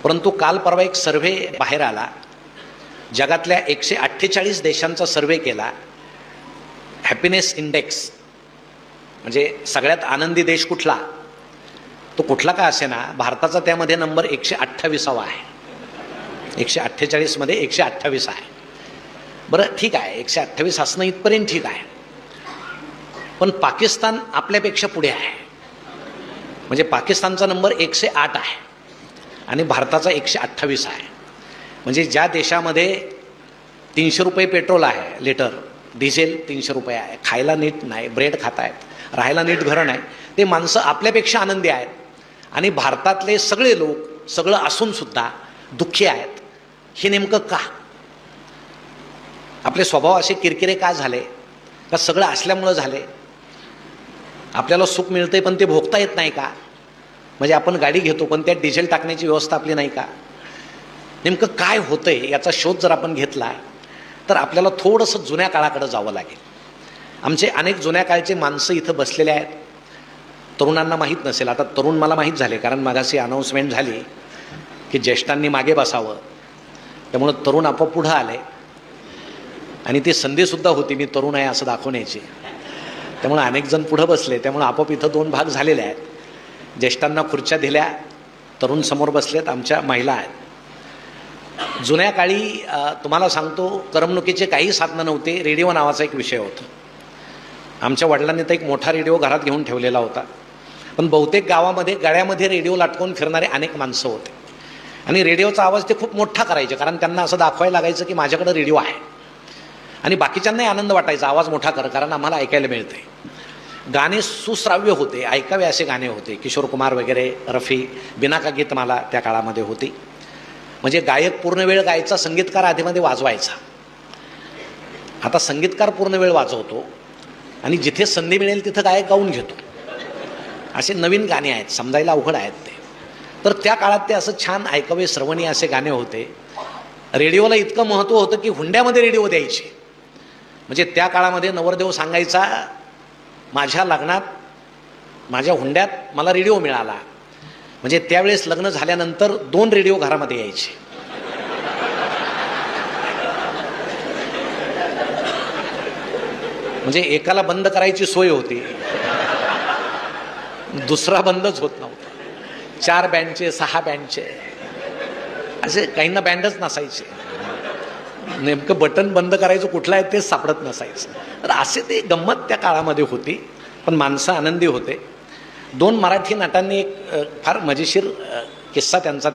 परंतु काल परवा एक सर्व्हे बाहेर आला, जगातल्या 148 देशांचा सर्व्हे केला, हॅपीनेस इंडेक्स म्हणजे सगळ्यात आनंदी देश कुठला, तो कुठला का असेना, भारताचा त्यामध्ये नंबर 128वा आहे. 148 मध्ये 128 आहे. बरं ठीक आहे, 128 असणं इथपर्यंत ठीक आहे, पण पाकिस्तान आपल्यापेक्षा पुढे आहे. म्हणजे पाकिस्तानचा नंबर 108 आहे आणि भारताचा 128 आहे. म्हणजे ज्या देशामध्ये 300 रुपये पेट्रोल आहे लिटर, डिझेल 300 रुपये आहे, खायला नीट नाही, ब्रेड खात आहेत, राहायला नीट घरं नाही, ते माणसं आपल्यापेक्षा आनंदी आहेत. आणि भारतातले सगळे लोक सगळं असून सुद्धा दुःखी आहेत. हे नेमकं का? आपले स्वभाव असे किरकिरे का झाले? का सगळं असल्यामुळं झाले? आपल्याला सुख मिळतंय पण ते भोगता येत नाही का? म्हणजे आपण गाडी घेतो पण त्यात डिझेल टाकण्याची व्यवस्था आपली नाही का? नेमकं काय होतंय याचा शोध जर आपण घेतला तर आपल्याला थोडंसं जुन्या काळाकडे जावं लागेल. आमचे अनेक जुन्या काळचे माणसं इथं बसलेले आहेत. तरुणांना माहीत नसेल, आता तरुण मला माहीत झाले, कारण मागाशी अनाऊन्समेंट झाली की ज्येष्ठांनी मागे बसावं, त्यामुळं तरुण आपोआप पुढं आले आणि ती संधीसुद्धा होती मी तरुण आहे असं दाखवण्याची. त्यामुळे अनेक जण पुढं बसले, त्यामुळे आपोआप इथं 2 भाग झालेले आहेत. ज्येष्ठांना खुर्च्या दिल्या, तरुण समोर बसलेत, आमच्या महिला आहेत. जुन्या काळी तुम्हाला सांगतो, करमणुकीचे काही साधनं नव्हते. रेडिओ नावाचा एक विषय होता. आमच्या वडिलांनी तर एक मोठा रेडिओ घरात घेऊन ठेवलेला होता, पण बहुतेक गावामध्ये गळ्यामध्ये रेडिओ लाटकून फिरणारे अनेक माणसं होते आणि रेडिओचा आवाज ते खूप मोठा करायचे, कारण त्यांना असं दाखवायला लागायचं की माझ्याकडे रेडिओ आहे. आणि बाकीच्यांनाही आनंद वाटायचा, आवाज मोठा कर, कारण आम्हाला ऐकायला मिळते. गाणे सुश्राव्य होते, ऐकावे असे गाणे होते. किशोर कुमार वगैरे, रफी, बिनाका गीतमाला त्या काळामध्ये होती. म्हणजे गायक पूर्ण वेळ गायचा, संगीतकार आधीमध्ये वाजवायचा. आता संगीतकार पूर्ण वेळ वाजवतो आणि जिथे संधी मिळेल तिथं गायक गाऊन घेतो. असे नवीन गाणे आहेत, समजायला अवघड आहेत ते. तर त्या काळात ते असं छान ऐकावे श्रवणी असे गाणे होते. रेडिओला इतकं महत्त्व होतं की हुंड्यामध्ये रेडिओ द्यायचे. म्हणजे त्या काळामध्ये नवरदेव सांगायचा, माझ्या लग्नात माझ्या हुंड्यात मला रेडिओ मिळाला. म्हणजे त्यावेळेस लग्न झाल्यानंतर 2 रेडिओ घरामध्ये यायचे. म्हणजे एकाला बंद करायची सोय होती, दुसरा बंदच होत नव्हता. 4 बँडचे, 6 बँडचे, असे काहींना बँडच नसायचे. नेमकं बटन बंद करायचं कुठलं आहे तेच सापडत नसायचं. तर असे ते गंमत त्या काळामध्ये होती, पण माणसं आनंदी होते. 2 मराठी नटांनी एक फार मजेशीर किस्सा त्यांचा